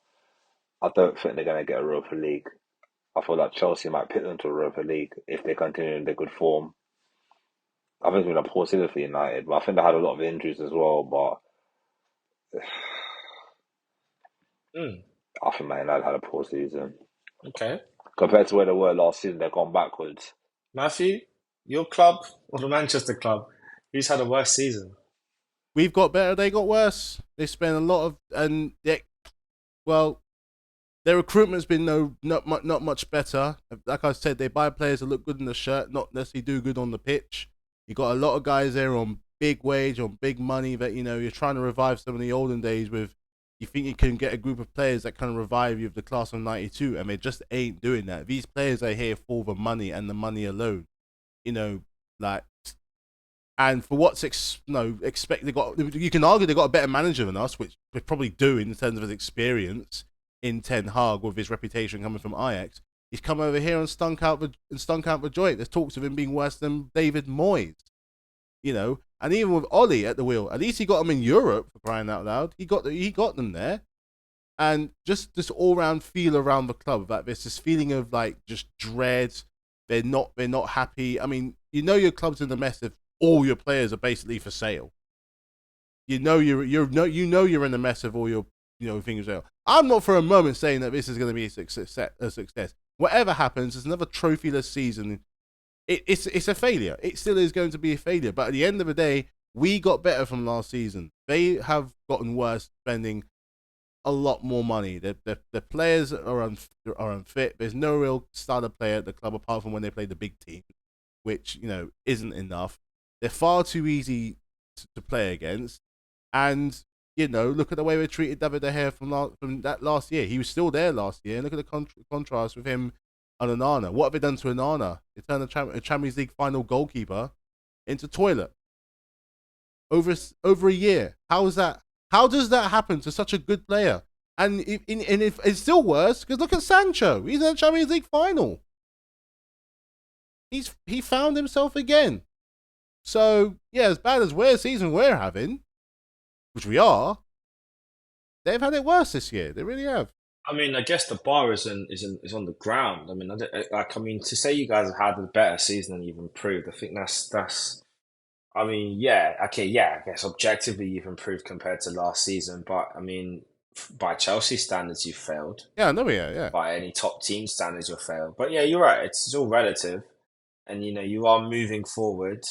I don't think they're going to get a Europa League. I feel like Chelsea might pick them to Europa League if they continue in their good form. I think it's been a poor season for United, but I think they had a lot of injuries as well. But I think Man United had a poor season. Okay. Compared to where they were last season, they've gone backwards. Matthew, your club or the Manchester club, who's had a worse season? We've got better, they got worse. They spent a lot of, Their recruitment's been not much better. Like I said, they buy players that look good in the shirt, not necessarily do good on the pitch. You got a lot of guys there on big wage, on big money that, you know, you're trying to revive some of the olden days with. You think you can get a group of players that kind of revive you of the class of 92, and they just ain't doing that. These players are here for the money and the money alone. You know, like, and for what's expected, you can argue they got a better manager than us, which we probably do in terms of his experience in Ten Hag with his reputation coming from Ajax. He's come over here and stunk out the joint. There's talks of him being worse than David Moyes, you know. And even with Ollie at the wheel, at least he got them in Europe, for crying out loud. He got them there, and just this all round feel around the club, like there's this feeling of like just dread. They're not happy. I mean, you know your club's in a mess if all your players are basically for sale. You know you're in a mess if all your things are. I'm not for a moment saying that this is going to be a success. Whatever happens, it's another trophyless season. It's a failure. It still is going to be a failure. But at the end of the day, we got better from last season. They have gotten worse, spending a lot more money. The players are unfit. There's no real starter player at the club apart from when they play the big team, which, you know, isn't enough. They're far too easy to play against. And, you know, look at the way they treated David De Gea from that last year. He was still there last year. And look at the contrast with him and Onana. What have they done to Onana? They turned a Champions League final goalkeeper into toilet. Over a year. How does that happen to such a good player? And if it's still worse, because look at Sancho. He's in the Champions League final. He found himself again. So, yeah, as bad as we're season we're having, which we are, they've had it worse this year. They really have. I mean, I guess the bar is on the ground. I mean, to say you guys have had a better season and you've improved, I think that's. I mean, yeah, okay, yeah. I guess objectively you've improved compared to last season, but I mean, by Chelsea standards, you've failed. Yeah, no, yeah. By any top team standards, you've failed. But yeah, you're right. It's all relative, and you know you are moving forward.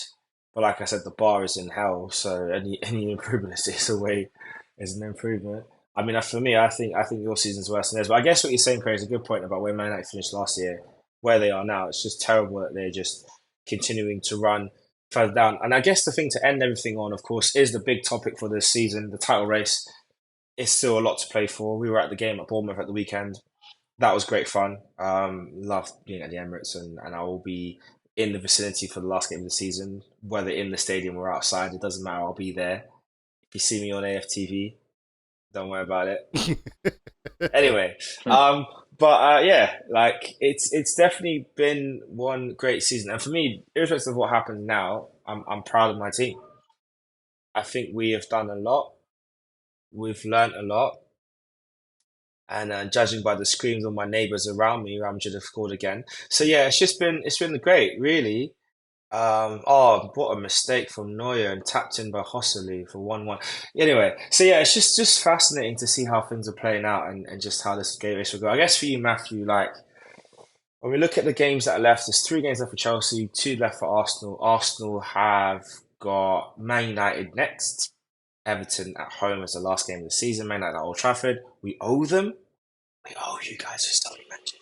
But like I said, the bar is in hell. So any improvement is an improvement. I mean, for me, I think your season's worse than theirs. But I guess what you're saying, Craig, is a good point about where Man United finished last year, where they are now. It's just terrible that they're just continuing to run further down. And I guess the thing to end everything on, of course, is the big topic for this season, the title race. It's still a lot to play for. We were at the game at Bournemouth at the weekend. That was great fun. Loved being at the Emirates, and I will be in the vicinity for the last game of the season, whether in the stadium or outside. It doesn't matter. I'll be there. If you see me on AFTV, don't worry about it. Anyway, yeah, like it's definitely been one great season, and for me, irrespective of what happens now, I'm proud of my team. I think we have done a lot. We've learnt a lot, and judging by the screams of my neighbours around me, Ram should have scored again. So yeah, it's been great, really. What a mistake from Neuer and tapped in by Hosselu for 1-1. Anyway, so yeah, it's just fascinating to see how things are playing out and just how this game race will go. I guess for you, Matthew, like when we look at the games that are left, there's 3 games left for Chelsea, 2 left for Arsenal. Arsenal have got Man United next, Everton at home as the last game of the season, Man United at Old Trafford. We owe them. We owe you guys for starting matches.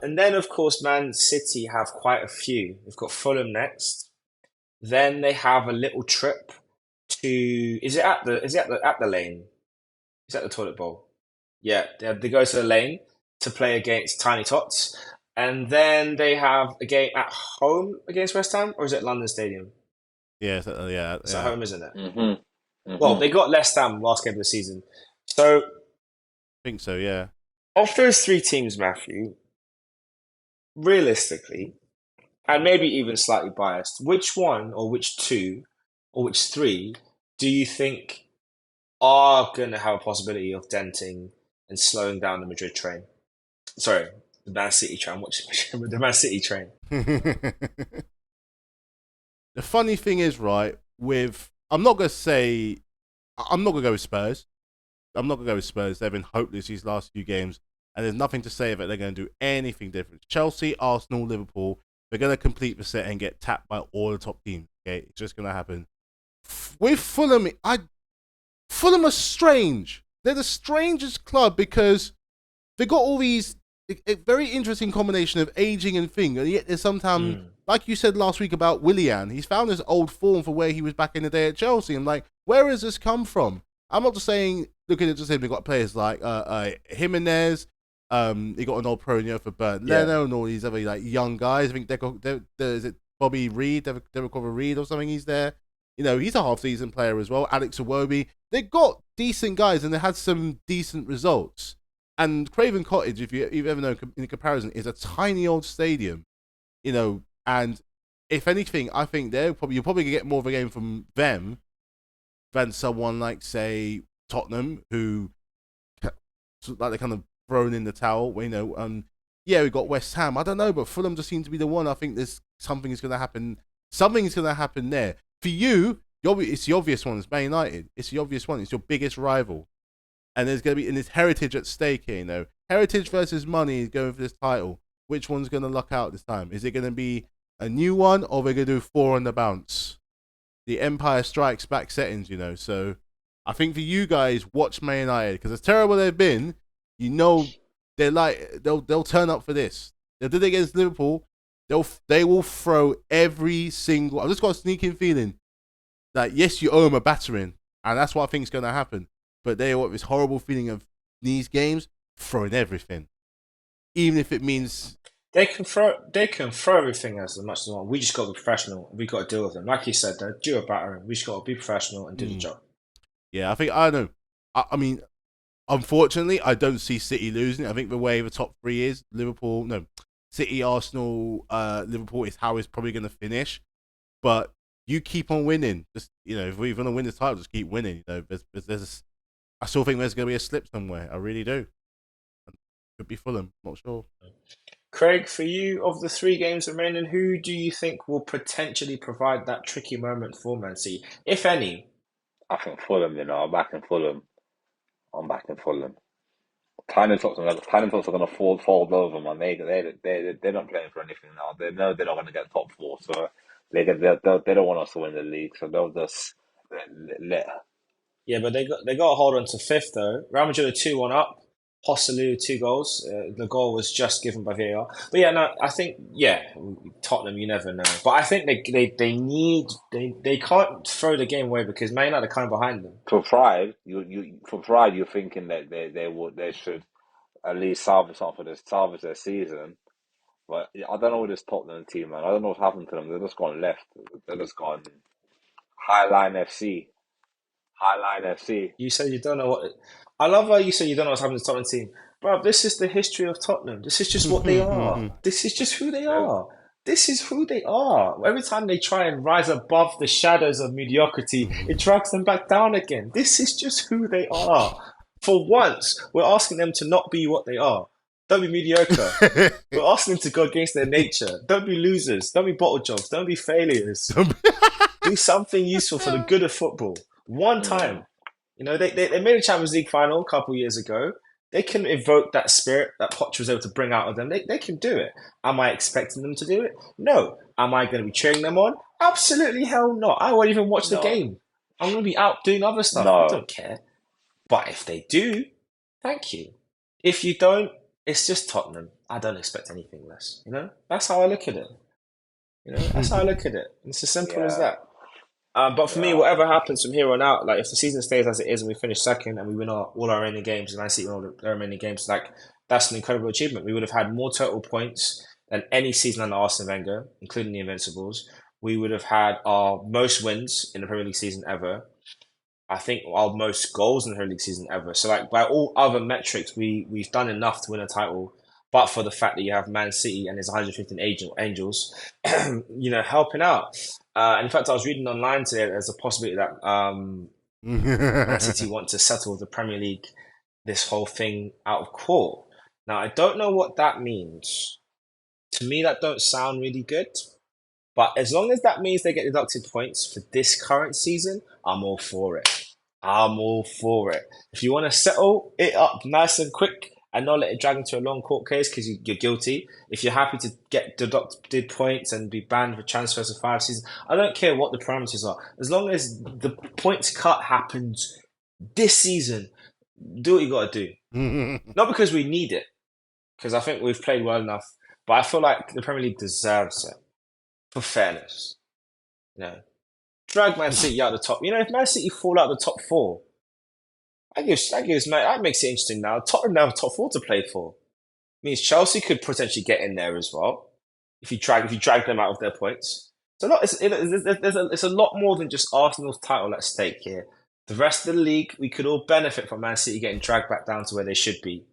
And then, of course, Man City have quite a few. They've got Fulham next. Then they have a little trip to. Is it at the Lane? Is that the toilet bowl? Yeah, they go to the Lane to play against Tiny Tots, and then they have a game at home against West Ham, or is it London Stadium? Yeah, It's at home, isn't it? Mm-hmm. Mm-hmm. Well, they got West Ham last game of the season, so I think so. Yeah. Of those 3 teams, Matthew, realistically, and maybe even slightly biased, which one or which 2 or which 3 do you think are going to have a possibility of denting and slowing down the Madrid train? Sorry, the Man City train. The Man City train. The funny thing is, right, I'm not going to go with Spurs. They've been hopeless these last few games, and there's nothing to say that they're going to do anything different. Chelsea, Arsenal, Liverpool, they're going to complete the set and get tapped by all the top teams. Okay, it's just going to happen. With Fulham, Fulham are strange. they're the strangest club because they got all these a very interesting combination of aging and thing, and yet there's sometimes, like you said last week about Willian, he's found his old form for where he was back in the day at Chelsea. I'm like, where has this come from? I'm not just saying, looking at just him, they've got players like Jimenez, he got an old pro for Bernd Leno and all these other like young guys. I think is it Bobby Reed, Derek Reed or something, he's there. You know, he's a half-season player as well. Alex Iwobi. They got decent guys and they had some decent results. And Craven Cottage, if you've ever known, in comparison, is a tiny old stadium. You know, and if anything, I think you'll probably get more of a game from them than someone like, say, Tottenham, who like they're kind of thrown in the towel. You know, yeah, we got West Ham. I don't know, but Fulham just seem to be the one. I think there's something is going to happen. Something's going to happen there. For you, it's the obvious one. It's Man United. It's the obvious one. It's your biggest rival. And there's going to be, and there's heritage at stake here, you know. Heritage versus money is going for this title. Which one's going to luck out this time? Is it going to be a new one, or we're going to do 4 on the bounce? The Empire Strikes Back settings, you know. So I think for you guys, watch Man United, because as terrible they've been, you know, they'll turn up for this. They did it against Liverpool. They will throw every single. I've just got a sneaking feeling that yes, you owe them a battering, and that's what I think is going to happen. But they have this horrible feeling of these games throwing everything, even if it means they can throw everything as much as they want. We just got to be professional. We got to deal with them. Like you said, they're due a battering. We just got to be professional and do the job. Yeah, I don't know. I mean, unfortunately, I don't see City losing. I think the way the top 3 is City, Arsenal, Liverpool is how it's probably going to finish. But you keep on winning. Just, you know, if we're going to win this title, just keep winning. You know, I still think there's going to be a slip somewhere. I really do. Could be Fulham. Not sure. Craig, for you, of the 3 games remaining, who do you think will potentially provide that tricky moment for Man City, if any? I think Fulham. You know, I'm backing Fulham. Tiny Tots are going to fold over, man. They're not playing for anything now. They know they're not going to get top 4, so they don't want us to win the league. So they'll just let. Yeah, but they got to hold on to 5th though. Real Madrid are 2-1 up. Hosselu 2 goals. The goal was just given by VAR. But yeah, no, I think Tottenham. You never know. But I think they can't throw the game away because Man United are kind of behind them. For pride, you're thinking that they should at least salvage their season. But I don't know with this Tottenham team, man. I don't know what's happened to them. They're just gone left. They're just gone Highline FC. You said you don't know what. I love how you say you don't know what's happening to the Tottenham team. Bro, this is the history of Tottenham. This is just what they are. This is just who they are. This is who they are. Every time they try and rise above the shadows of mediocrity, it drags them back down again. This is just who they are. For once, we're asking them to not be what they are. Don't be mediocre. We're asking them to go against their nature. Don't be losers. Don't be bottle jobs. Don't be failures. Do something useful for the good of football. One time. You know, they made a Champions League final a couple of years ago. They can evoke that spirit that Poch was able to bring out of them. They can do it. Am I expecting them to do it? No. Am I going to be cheering them on? Absolutely hell not. I won't even watch the game. I'm going to be out doing other stuff. I don't care. But if they do, thank you. If you don't, it's just Tottenham. I don't expect anything less. You know, that's how I look at it. That's how I look at it. It's as simple as that. But for me, whatever happens from here on out, like if the season stays as it is and we finish 2nd and we win all our remaining games and Man City win all the remaining games, like that's an incredible achievement. We would have had more total points than any season under Arsene Wenger, including the Invincibles. We would have had our most wins in the Premier League season ever. I think our most goals in the Premier League season ever. So like by all other metrics, we've done enough to win a title. But for the fact that you have Man City and his 115 angels, helping out. In fact, I was reading online today there's a possibility that Man City want to settle with the Premier League, this whole thing out of court. Now, I don't know what that means. To me, that don't sound really good. But as long as that means they get deducted points for this current season, I'm all for it. If you want to settle it up nice and quick and not let it drag into a long court case because you're guilty, if you're happy to get deducted points and be banned for transfers for 5 seasons, I don't care what the parameters are. As long as the points cut happens this season, Do what you got to do. Not because we need it, because I think we've played well enough, but I feel like the Premier League deserves it for fairness. You know, drag Man City out the top. You know, if Man City fall out the top four, that makes it interesting now. Tottenham now have top four to play for. Means Chelsea could potentially get in there as well if you drag them out of their points. So it's a lot more than just Arsenal's title at stake here. The rest of the league, we could all benefit from Man City getting dragged back down to where they should be,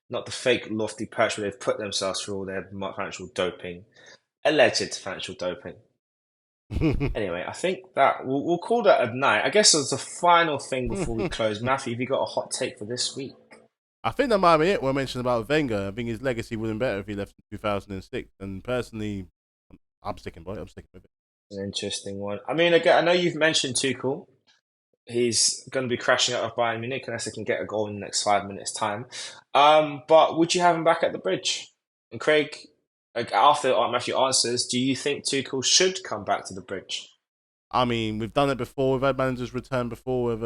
not the fake lofty perch where they've put themselves through all their financial doping, alleged financial doping. Anyway, I think that we'll call that a night. I guess as the final thing before we close, Matthew, have you got a hot take for this week? I think that might be it. When I mentioned about Wenger, I think his legacy would have been better if he left in 2006. And personally, I'm sticking by it. I'm sticking with it. An interesting one. I mean, again, I know you've mentioned Tuchel. He's going to be crashing out of Bayern Munich unless he can get a goal in the next 5 minutes' time. But would you have him back at the bridge? And Craig, after Matthew answers, do you think Tuchel should come back to the bridge? I mean, we've done it before. We've had managers return before with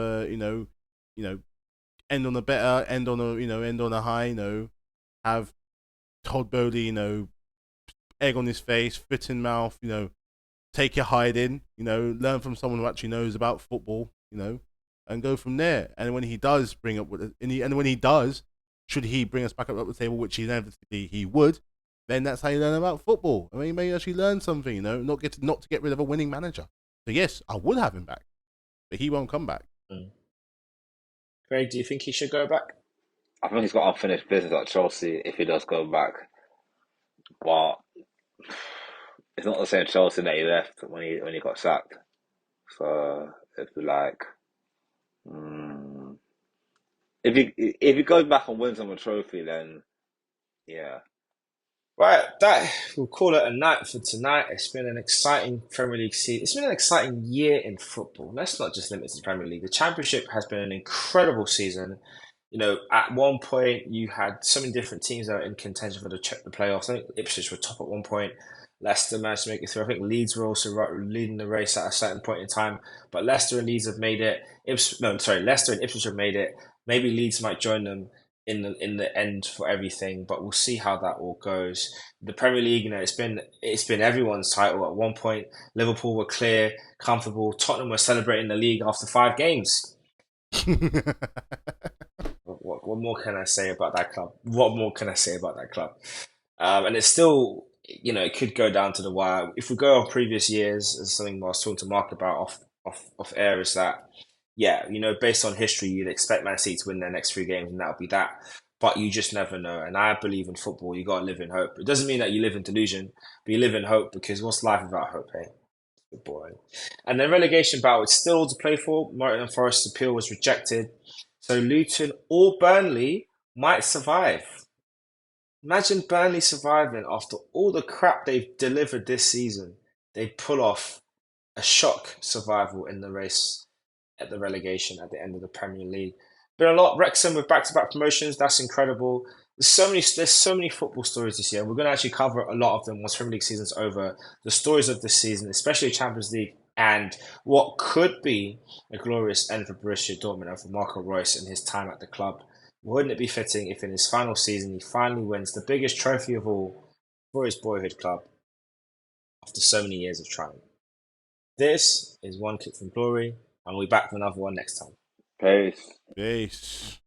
end on a better, end on a high. Have Todd Bowley, egg on his face, foot in mouth. Take your hiding. Learn from someone who actually knows about football. And go from there. And when he does should he bring us back up the table, which inevitably he would, then that's how you learn about football. I mean, you may actually learn something. Not to get rid of a winning manager. So yes, I would have him back, but he won't come back. Craig, do you think he should go back? I think he's got unfinished business at Chelsea if he does go back. But it's not the same Chelsea that he left when he got sacked. So it'd be like, if he goes back and wins him a trophy, then yeah. Right, we'll call it a night for tonight. It's been an exciting Premier League season. It's been an exciting year in football. Let's not just limit it to the Premier League. The Championship has been an incredible season. At one point you had so many different teams that were in contention for the playoffs. I think Ipswich were top at one point. Leicester managed to make it through. I think Leeds were also leading the race at a certain point in time. But Leicester and Leeds have made it. Leicester and Ipswich have made it. Maybe Leeds might join them in the end for everything, but we'll see how that all goes. The Premier League, it's been everyone's title at one point. Liverpool were clear, comfortable. Tottenham were celebrating the league after 5 games. What more can I say about that club? And it's still, it could go down to the wire. If we go off previous years, as something I was talking to Mark about off air, is that, based on history, you'd expect Man City to win their next 3 games, and that'll be that. But you just never know. And I believe in football. You got to live in hope. It doesn't mean that you live in delusion, but you live in hope, because what's life without hope, eh? It's boring. And then relegation battle, it's still all to play for. Nottingham Forest's appeal was rejected. So Luton or Burnley might survive. Imagine Burnley surviving after all the crap they've delivered this season. They pull off a shock survival in the race at the relegation at the end of the Premier League. Been a lot. Wrexham with back-to-back promotions. That's incredible. There's so many football stories this year. We're going to actually cover a lot of them once Premier League season's over. The stories of this season, especially Champions League, and what could be a glorious end for Borussia Dortmund and for Marco Reus in his time at the club. Wouldn't it be fitting if in his final season he finally wins the biggest trophy of all for his boyhood club after so many years of trying? This is One Kick from Glory, and we'll be back with another one next time. Peace. Peace.